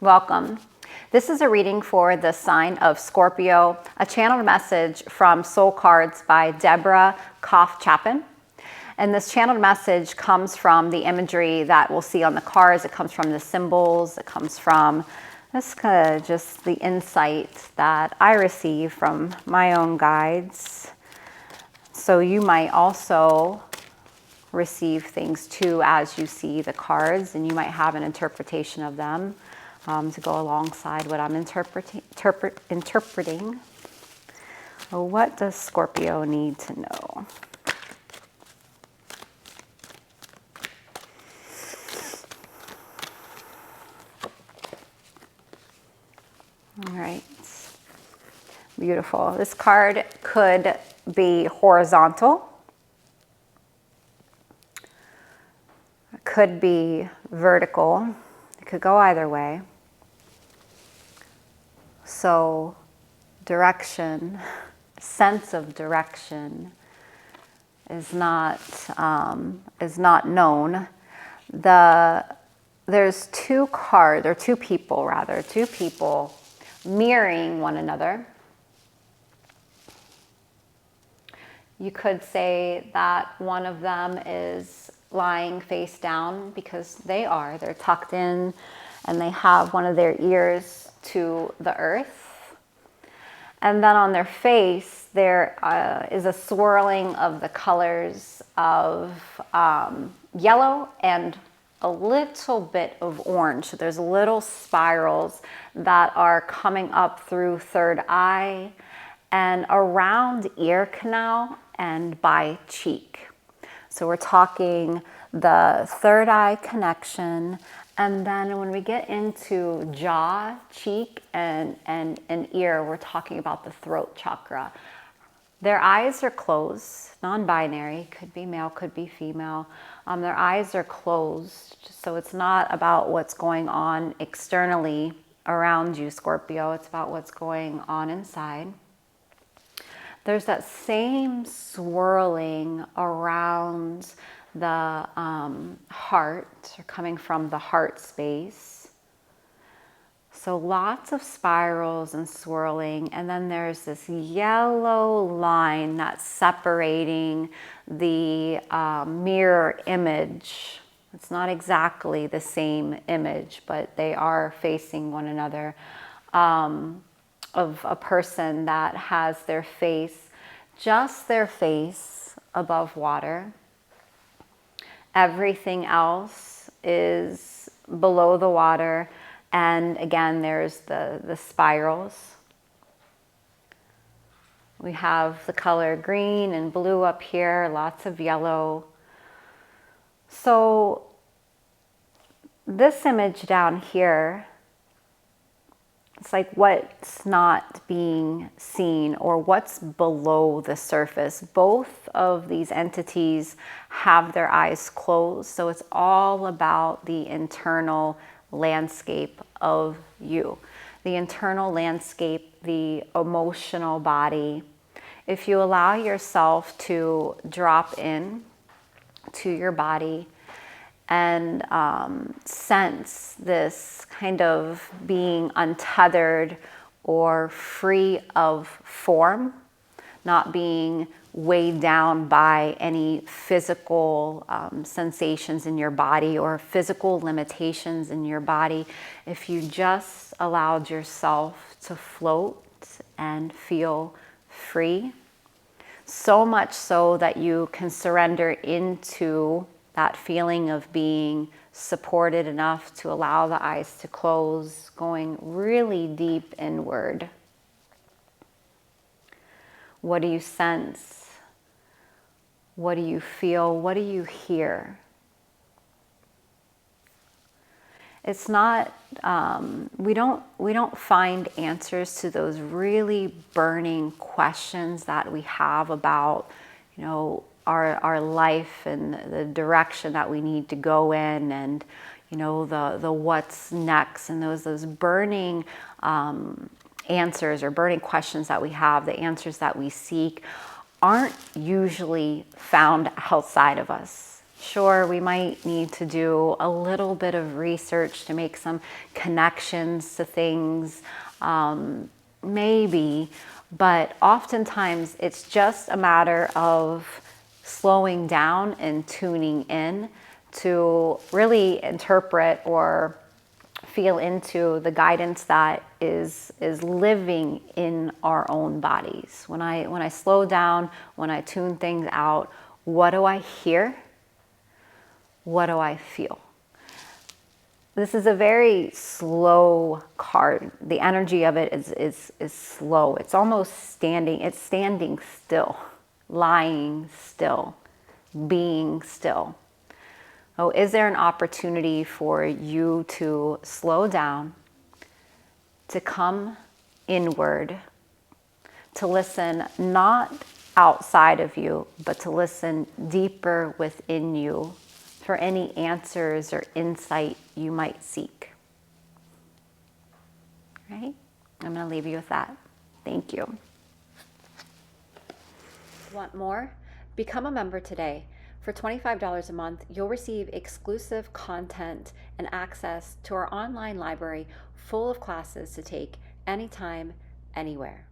Welcome. This is a reading for the sign of Scorpio, a channeled message from Soul Cards by Deborah Koff-Chapin. And this channeled message comes from the imagery that we'll see on the cards. It comes from the symbols. It comes from just the insight that I receive from my own guides. So you might also receive things too as you see the cards, and you might have an interpretation of them to go alongside what I'm interpreting. Well, what does Scorpio need to know? All right, beautiful. This card could be horizontal. It could be vertical. It could go either way. So direction, sense of direction is not known. There's two people mirroring one another. You could say that one of them is lying face down because they're tucked in and they have one of their ears to the earth. And then on their face, there is a swirling of the colors of yellow and a little bit of orange. So there's little spirals that are coming up through third eye and around ear canal and by cheek. So we're talking the third eye connection, and then when we get into jaw, cheek, and ear, we're talking about the throat chakra. Their eyes are closed, non-binary, could be male, could be female. Their eyes are closed, so it's not about what's going on externally around you, Scorpio. It's about what's going on inside. There's that same swirling around the heart, or coming from the heart space. So lots of spirals and swirling, and then there's this yellow line that's separating the mirror image. It's not exactly the same image, but they are facing one another, of a person that has their face, just their face above water. Everything else is below the water. And again, there's the spirals. We have the color green and blue up here, lots of yellow. So this image down here, it's like what's not being seen or what's below the surface. Both of these entities have their eyes closed, so it's all about the internal landscape of you. The internal landscape, the emotional body. If you allow yourself to drop in to your body and sense this kind of being untethered or free of form, not being weighed down by any physical sensations in your body or physical limitations in your body. If you just allowed yourself to float and feel free, so much so that you can surrender into that feeling of being supported enough to allow the eyes to close, going really deep inward. What do you sense? What do you feel? What do you hear? It's not, we don't find answers to those really burning questions that we have about, our life and the direction that we need to go in, and the what's next, and those burning answers or burning questions that we have, the answers that we seek aren't usually found outside of us. Sure, we might need to do a little bit of research to make some connections to things, maybe, but oftentimes it's just a matter of slowing down and tuning in to really interpret or feel into the guidance that is living in our own bodies. When I slow down, when I tune things out, what do I hear? What do I feel? This is a very slow card. The energy of it is slow. It's almost standing. It's standing still, lying still, being still. Oh, is there an opportunity for you to slow down, to come inward, to listen not outside of you, but to listen deeper within you for any answers or insight you might seek? Right? I'm going to leave you with that. Thank you. Want more? Become a member today. For $25 a month, you'll receive exclusive content and access to our online library full of classes to take anytime, anywhere.